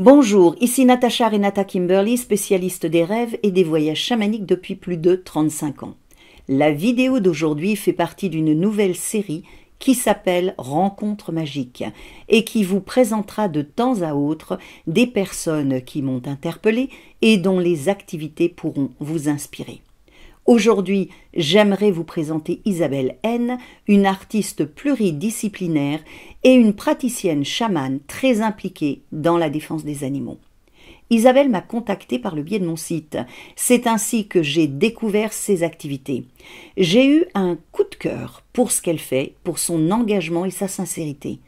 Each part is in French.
Bonjour, ici Natacha Renata Kimberly, spécialiste des rêves et des voyages chamaniques depuis plus de 35 ans. La vidéo d'aujourd'hui fait partie d'une nouvelle série qui s'appelle Rencontres magiques et qui vous présentera de temps à autre des personnes qui m'ont interpellé et dont les activités pourront vous inspirer. Aujourd'hui, j'aimerais vous présenter Isabelle N, une artiste pluridisciplinaire et une praticienne chamane très impliquée dans la défense des animaux. Isabelle m'a contactée par le biais de mon site. C'est ainsi que j'ai découvert ses activités. J'ai eu un coup de cœur pour ce qu'elle fait, pour son engagement et sa sincérité.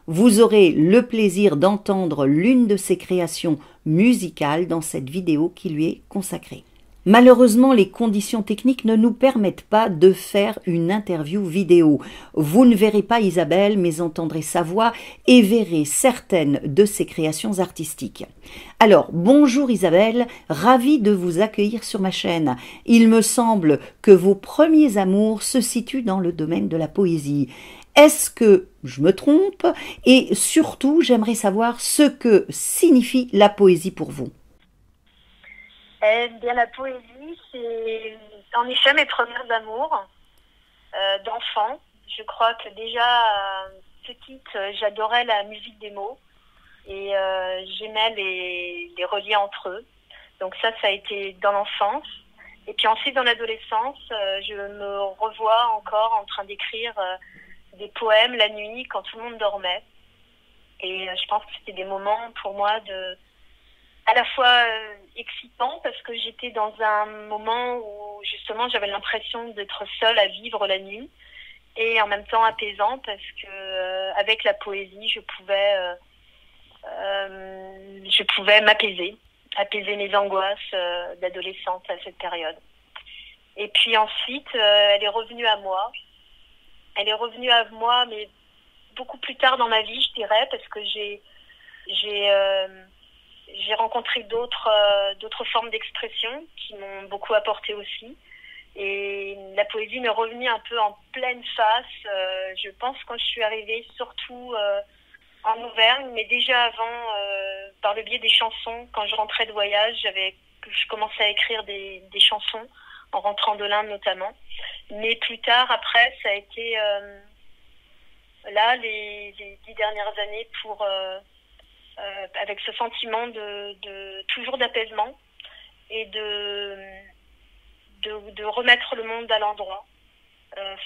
Vous aurez le plaisir d'entendre l'une de ses créations musicales dans cette vidéo qui lui est consacrée. Malheureusement, les conditions techniques ne nous permettent pas de faire une interview vidéo. Vous ne verrez pas Isabelle, mais entendrez sa voix et verrez certaines de ses créations artistiques. Alors, bonjour Isabelle, ravie de vous accueillir sur ma chaîne. Il me semble que vos premiers amours se situent dans le domaine de la poésie. Est-ce que je me trompe? Et surtout, j'aimerais savoir ce que signifie la poésie pour vous. Eh bien, la poésie, c'est en effet mes premiers amours d'enfant. Je crois que déjà petite, j'adorais la musique des mots et j'aimais les relier entre eux. Donc ça a été dans l'enfance. Et puis ensuite, dans l'adolescence, je me revois encore en train d'écrire des poèmes la nuit quand tout le monde dormait. Et je pense que c'était des moments pour moi à la fois excitant parce que j'étais dans un moment où justement j'avais l'impression d'être seule à vivre la nuit et en même temps apaisant parce que avec la poésie je pouvais apaiser mes angoisses d'adolescente à cette période. Et puis ensuite elle est revenue à moi mais beaucoup plus tard dans ma vie je dirais parce que j'ai rencontré d'autres formes d'expression qui m'ont beaucoup apporté aussi. Et la poésie m'est revenue un peu en pleine face, je pense, quand je suis arrivée, surtout en Auvergne, mais déjà avant, par le biais des chansons. Quand je rentrais de voyage, je commençais à écrire des chansons, en rentrant de l'Inde notamment. Mais plus tard, après, ça a été là, les 10 dernières années avec ce sentiment toujours d'apaisement et de remettre le monde à l'endroit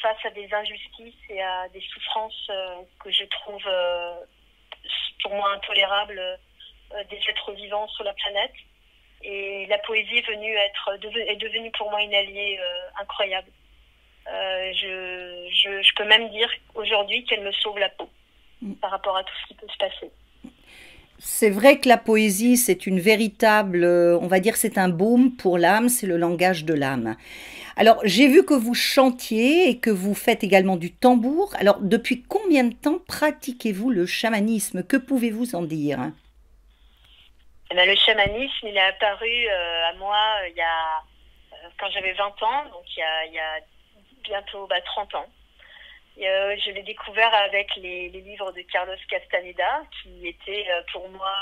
face à des injustices et à des souffrances que je trouve pour moi intolérables des êtres vivants sur la planète. Et la poésie est devenue pour moi une alliée incroyable. Je peux même dire aujourd'hui qu'elle me sauve la peau par rapport à tout ce qui peut se passer. C'est vrai que la poésie, c'est une véritable, on va dire, c'est un baume pour l'âme, c'est le langage de l'âme. Alors, j'ai vu que vous chantiez et que vous faites également du tambour. Alors, depuis combien de temps pratiquez-vous le chamanisme? Que pouvez-vous en dire? Eh bien, le chamanisme, il est apparu à moi quand j'avais 20 ans, donc il y a bientôt 30 ans. Je l'ai découvert avec les livres de Carlos Castaneda, qui étaient pour moi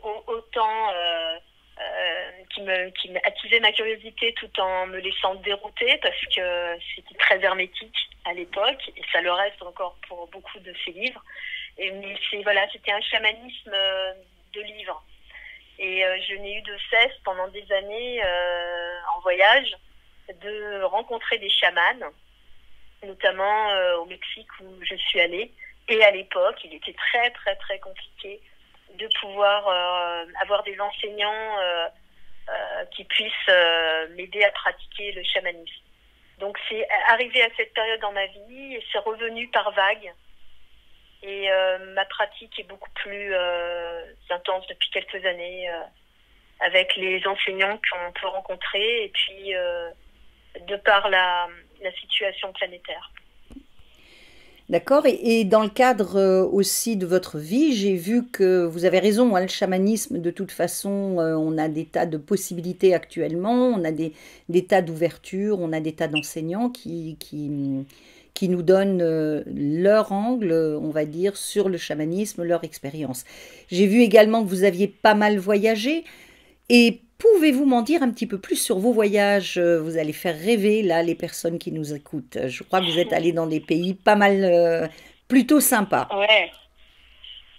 autant qui attisaient ma curiosité tout en me laissant dérouter parce que c'était très hermétique à l'époque et ça le reste encore pour beaucoup de ces livres. Mais c'était un chamanisme de livres. Et je n'ai eu de cesse pendant des années en voyage de rencontrer des chamans, notamment au Mexique où je suis allée. Et à l'époque, il était très, très, très compliqué de pouvoir avoir des enseignants qui puissent m'aider à pratiquer le chamanisme. Donc, c'est arrivé à cette période dans ma vie et c'est revenu par vagues. Et ma pratique est beaucoup plus intense depuis quelques années avec les enseignants qu'on peut rencontrer et puis de par la situation planétaire. D'accord. Et dans le cadre aussi de votre vie, j'ai vu que vous avez raison, hein, le chamanisme, de toute façon, on a des tas de possibilités actuellement, on a des tas d'ouvertures, on a des tas d'enseignants qui qui nous donnent leur angle, on va dire, sur le chamanisme, leur expérience. J'ai vu également que vous aviez pas mal voyagé. Et pouvez-vous m'en dire un petit peu plus sur vos voyages? Vous allez faire rêver là les personnes qui nous écoutent. Je crois que vous êtes allé dans des pays pas mal, plutôt sympas. Ouais.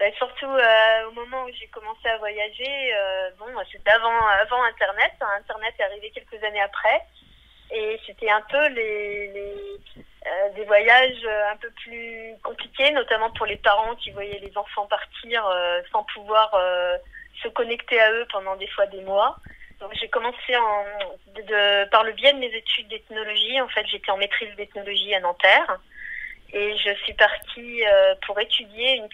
Bah, surtout au moment où j'ai commencé à voyager, bon, c'était avant Internet. Internet est arrivé quelques années après. Et c'était un peu des voyages un peu plus compliqués, notamment pour les parents qui voyaient les enfants partir sans pouvoir se connecter à eux pendant des fois des mois. Donc j'ai commencé par le biais de mes études d'ethnologie. En fait, j'étais en maîtrise d'ethnologie à Nanterre. Et je suis partie pour étudier la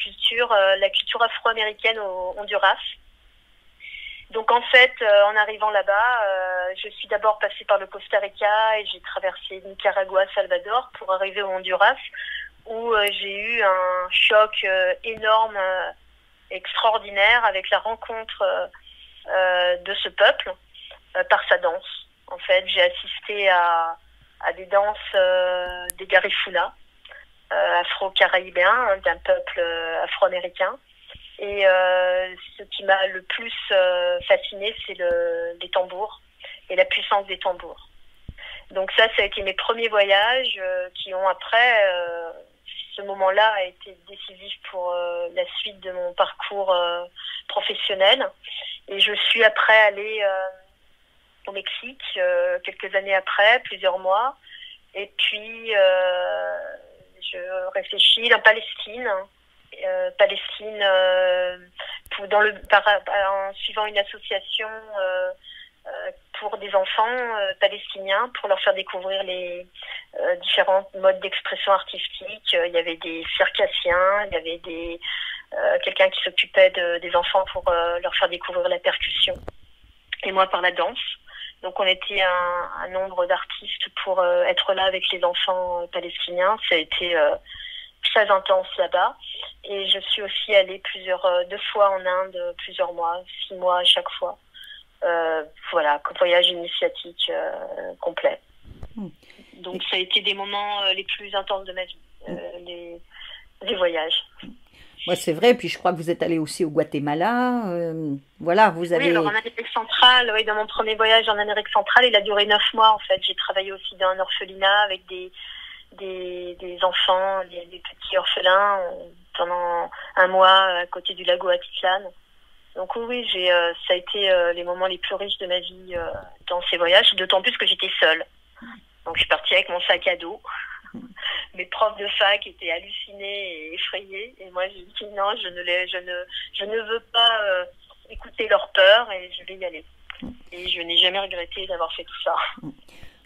culture afro-américaine au Honduras. Donc en fait, en arrivant là-bas, je suis d'abord passée par le Costa Rica et j'ai traversé Nicaragua, Salvador pour arriver au Honduras, où j'ai eu un choc énorme, extraordinaire, avec la rencontre de ce peuple par sa danse. En fait, j'ai assisté à des danses des Garifuna, afro-caribéens, d'un peuple afro-américain. Et ce qui m'a le plus fasciné, c'est les tambours et la puissance des tambours. Donc ça a été mes premiers voyages qui ont après, ce moment-là a été décisif pour la suite de mon parcours professionnel. Et je suis après allée au Mexique quelques années après, plusieurs mois. Et puis je réfléchis en Palestine. En suivant une association pour des enfants palestiniens, pour leur faire découvrir les différents modes d'expression artistique. Il y avait des circassiens, il y avait quelqu'un qui s'occupait des enfants pour leur faire découvrir la percussion, et moi par la danse. Donc on était un nombre d'artistes pour être là avec les enfants palestiniens. Ça a été très intense là-bas. Et je suis aussi allée 2 fois en Inde, plusieurs mois, 6 mois à chaque fois. Voilà, voyage initiatique complet. Donc ça a été des moments les plus intenses de ma vie, les voyages. Ouais, c'est vrai, puis je crois que vous êtes allé aussi au Guatemala. Voilà, vous avez... Oui, alors en Amérique centrale, oui, dans mon premier voyage en Amérique centrale, il a duré 9 mois en fait. J'ai travaillé aussi dans un orphelinat avec des enfants, des petits orphelins pendant 1 mois à côté du lago Atitlan. Donc oui, ça a été les moments les plus riches de ma vie dans ces voyages, d'autant plus que j'étais seule. Donc je suis partie avec mon sac à dos. Mes profs de fac étaient hallucinés et effrayés, et moi j'ai dit non, je ne veux pas écouter leur peur, et je vais y aller. Et je n'ai jamais regretté d'avoir fait tout ça.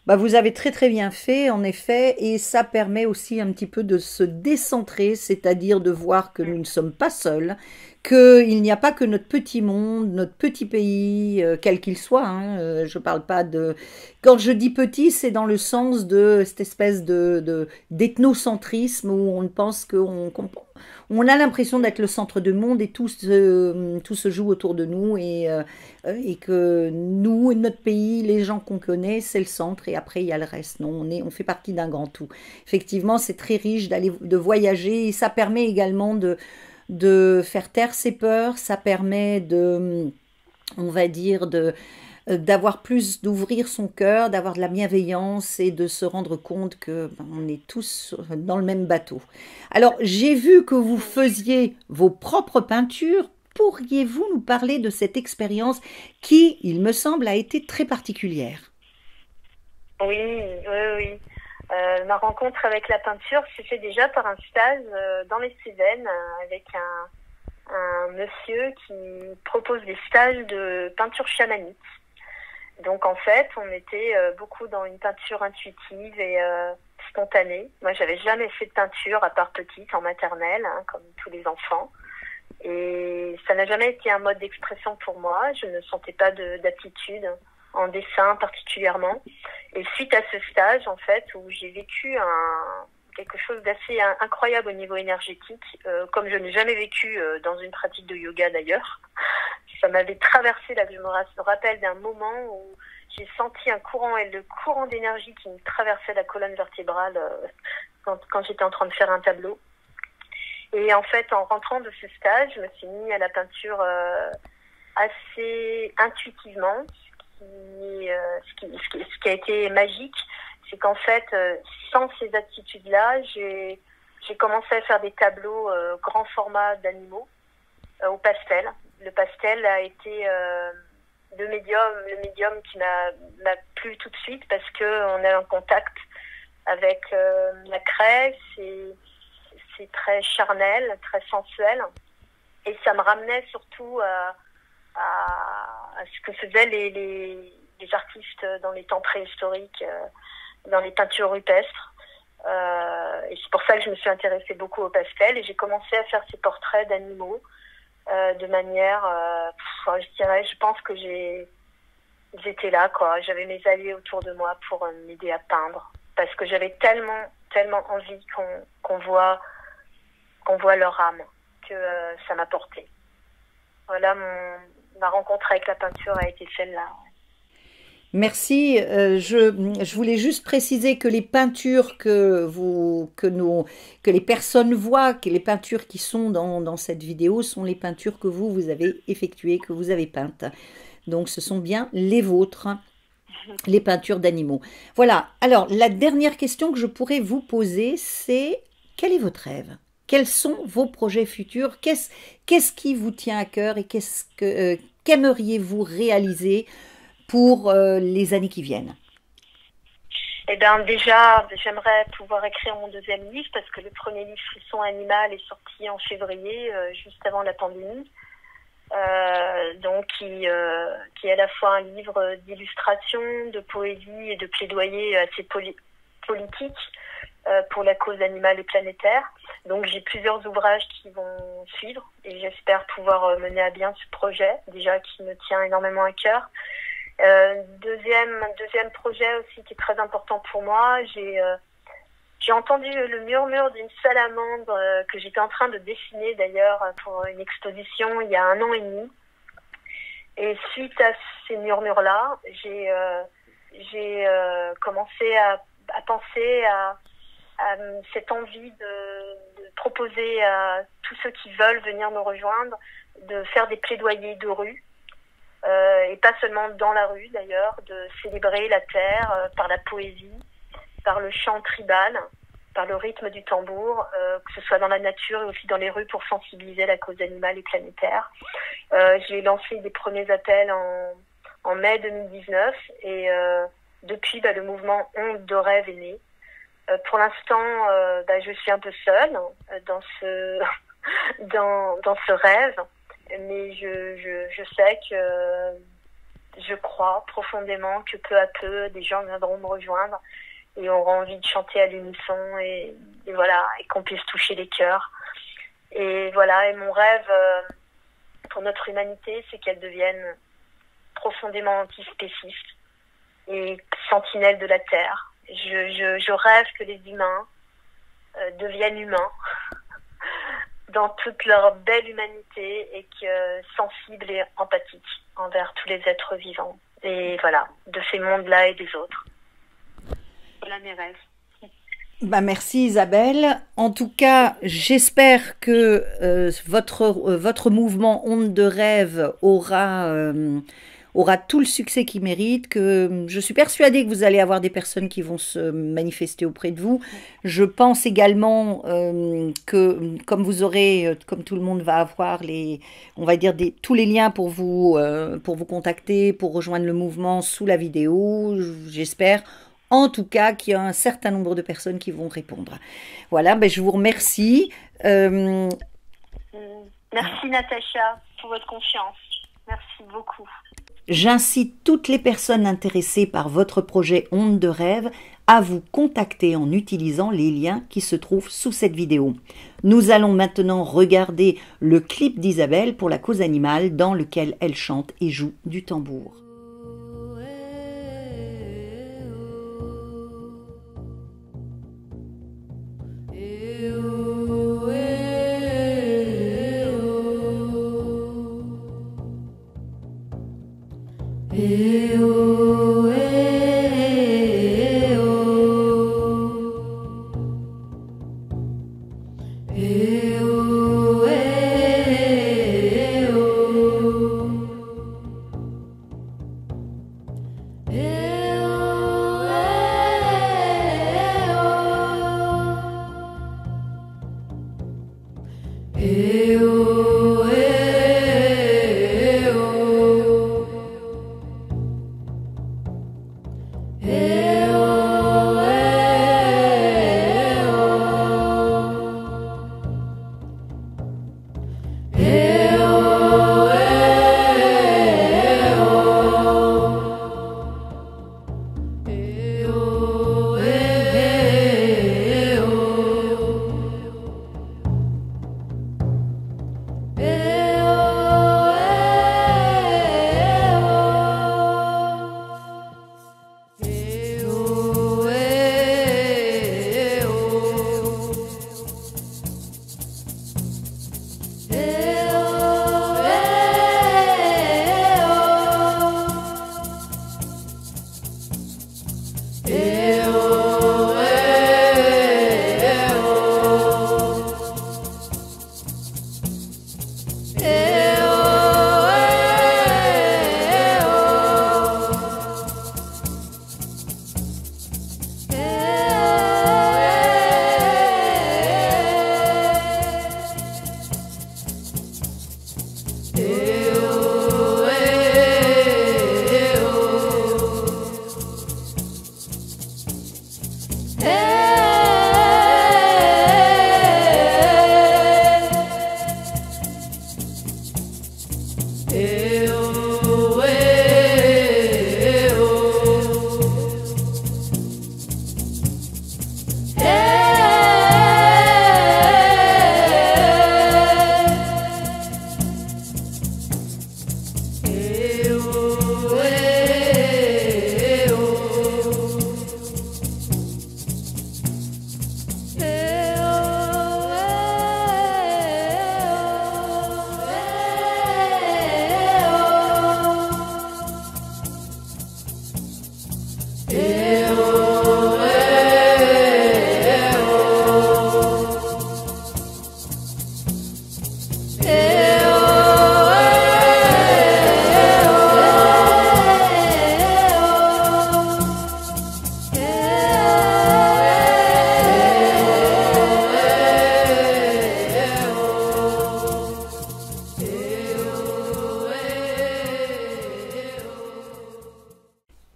Bah, vous avez très très bien fait, en effet, et ça permet aussi un petit peu de se décentrer, c'est-à-dire de voir que nous ne sommes pas seuls, qu'il n'y a pas que notre petit monde, notre petit pays, quel qu'il soit. Hein, je parle pas de... Quand je dis petit, c'est dans le sens de cette espèce d'ethnocentrisme où on pense on a l'impression d'être le centre du monde et tout se joue autour de nous et que nous, notre pays, les gens qu'on connaît, c'est le centre et après il y a le reste. Non, on fait partie d'un grand tout. Effectivement, c'est très riche de voyager et ça permet également de faire taire ses peurs, ça permet on va dire, d'ouvrir son cœur, d'avoir de la bienveillance et de se rendre compte que on est tous dans le même bateau. Alors, j'ai vu que vous faisiez vos propres peintures. Pourriez-vous nous parler de cette expérience qui, il me semble, a été très particulière? Oui. Ma rencontre avec la peinture s'est fait déjà par un stage dans les Cévennes avec un monsieur qui propose des stages de peinture chamanique. Donc en fait, on était beaucoup dans une peinture intuitive et spontanée. Moi, j'avais jamais fait de peinture à part petite, en maternelle, hein, comme tous les enfants. Et ça n'a jamais été un mode d'expression pour moi. Je ne sentais pas d'aptitude en dessin particulièrement. Et suite à ce stage, en fait, où j'ai vécu quelque chose d'assez incroyable au niveau énergétique, comme je n'ai jamais vécu dans une pratique de yoga d'ailleurs. Ça m'avait traversé, là, je me rappelle d'un moment où j'ai senti le courant d'énergie qui me traversait la colonne vertébrale quand j'étais en train de faire un tableau. Et en fait, en rentrant de ce stage, je me suis mis à la peinture assez intuitivement. Ce qui a été magique, c'est qu'en fait, sans ces attitudes-là, j'ai commencé à faire des tableaux grand format d'animaux au pastel. Le pastel a été le médium qui m'a plu tout de suite parce que on a un contact avec la craie, c'est très charnel, très sensuel, et ça me ramenait surtout à ce que faisaient les artistes dans les temps préhistoriques, dans les peintures rupestres. Et c'est pour ça que je me suis intéressée beaucoup au pastel et j'ai commencé à faire ces portraits d'animaux de manière, je pense que j'étais là, quoi. J'avais mes alliés autour de moi pour m'aider à peindre parce que j'avais tellement envie qu'on voit leur âme que ça m'a porté. Voilà, ma rencontre avec la peinture a été celle-là. Merci. Je voulais juste préciser que les peintures que les personnes voient, que les peintures qui sont dans cette vidéo sont les peintures que vous avez effectuées, que vous avez peintes. Donc ce sont bien les vôtres, les peintures d'animaux. Voilà. Alors la dernière question que je pourrais vous poser, c'est quel est votre rêve? Quels sont vos projets futurs? Qu'est-ce qui vous tient à cœur et qu'aimeriez-vous réaliser pour les années qui viennent? Eh bien, déjà, j'aimerais pouvoir écrire mon deuxième livre parce que le premier livre, Frisson Animal, est sorti en février, juste avant la pandémie. Donc, qui est à la fois un livre d'illustration, de poésie et de plaidoyer assez politique pour la cause animale et planétaire. Donc, j'ai plusieurs ouvrages qui vont suivre et j'espère pouvoir mener à bien ce projet, déjà qui me tient énormément à cœur. Deuxième projet aussi qui est très important pour moi, j'ai entendu le murmure d'une salamandre que j'étais en train de dessiner d'ailleurs pour une exposition il y a 1 an et demi. Et suite à ces murmures-là, j'ai commencé à penser à cette envie de proposer à tous ceux qui veulent venir me rejoindre de faire des plaidoyers de rue. Et pas seulement dans la rue d'ailleurs, de célébrer la terre par la poésie, par le chant tribal, par le rythme du tambour, que ce soit dans la nature et aussi dans les rues pour sensibiliser la cause animale et planétaire. J'ai lancé des premiers appels en mai 2019 et depuis le mouvement Ondes de rêve est né. Pour l'instant, je suis un peu seule dans ce rêve. Mais je sais que je crois profondément que peu à peu des gens viendront me rejoindre et auront envie de chanter à l'unisson et voilà, et qu'on puisse toucher les cœurs. Et voilà, et mon rêve pour notre humanité, c'est qu'elle devienne profondément antispéciste et sentinelle de la Terre. Je rêve que les humains deviennent humains dans toute leur belle humanité et sensibles et empathiques envers tous les êtres vivants. Et voilà, de ces mondes-là et des autres. Voilà mes rêves. Merci Isabelle. En tout cas, j'espère que votre mouvement Ondes de rêve aura tout le succès qu'il mérite, que je suis persuadée que vous allez avoir des personnes qui vont se manifester auprès de vous. Je pense également que comme vous aurez, comme tout le monde va avoir tous les liens pour vous contacter, pour rejoindre le mouvement sous la vidéo, j'espère en tout cas qu'il y a un certain nombre de personnes qui vont répondre. Voilà, je vous remercie. Merci Natacha pour votre confiance. Merci beaucoup. J'incite toutes les personnes intéressées par votre projet Ondes de rêve à vous contacter en utilisant les liens qui se trouvent sous cette vidéo. Nous allons maintenant regarder le clip d'Isabelle pour la cause animale dans lequel elle chante et joue du tambour.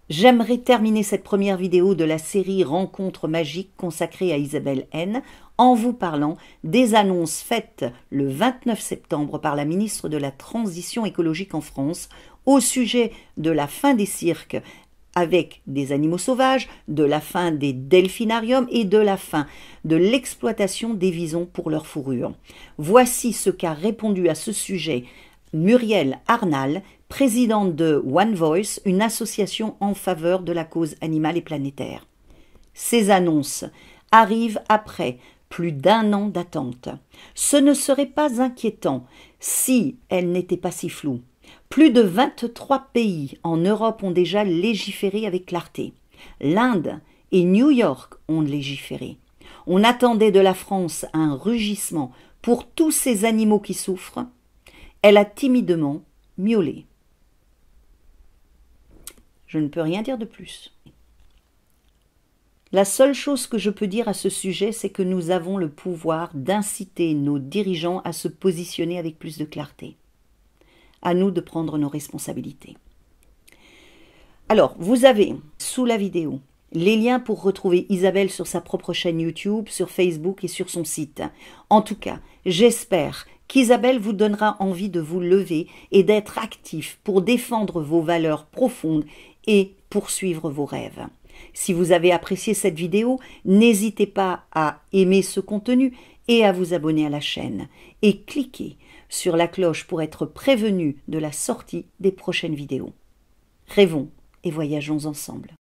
J'aimerais terminer cette première vidéo de la série Rencontres magiques consacrée à Isabelle Haine en vous parlant des annonces faites le 29 septembre par la ministre de la Transition écologique en France au sujet de la fin des cirques avec des animaux sauvages, de la fin des delphinariums et de la fin de l'exploitation des visons pour leur fourrure. Voici ce qu'a répondu à ce sujet Muriel Arnal, présidente de One Voice, une association en faveur de la cause animale et planétaire. Ces annonces arrivent après plus d'1 an d'attente. Ce ne serait pas inquiétant si elles n'étaient pas si floues. Plus de 23 pays en Europe ont déjà légiféré avec clarté. L'Inde et New York ont légiféré. On attendait de la France un rugissement pour tous ces animaux qui souffrent. Elle a timidement miaulé. Je ne peux rien dire de plus. La seule chose que je peux dire à ce sujet, c'est que nous avons le pouvoir d'inciter nos dirigeants à se positionner avec plus de clarté. À nous de prendre nos responsabilités. Alors, vous avez, sous la vidéo, les liens pour retrouver Isabelle sur sa propre chaîne YouTube, sur Facebook et sur son site. En tout cas, j'espère qu'Isabelle vous donnera envie de vous lever et d'être actif pour défendre vos valeurs profondes et poursuivre vos rêves. Si vous avez apprécié cette vidéo, n'hésitez pas à aimer ce contenu et à vous abonner à la chaîne. Et cliquez sur la cloche pour être prévenu de la sortie des prochaines vidéos. Rêvons et voyageons ensemble.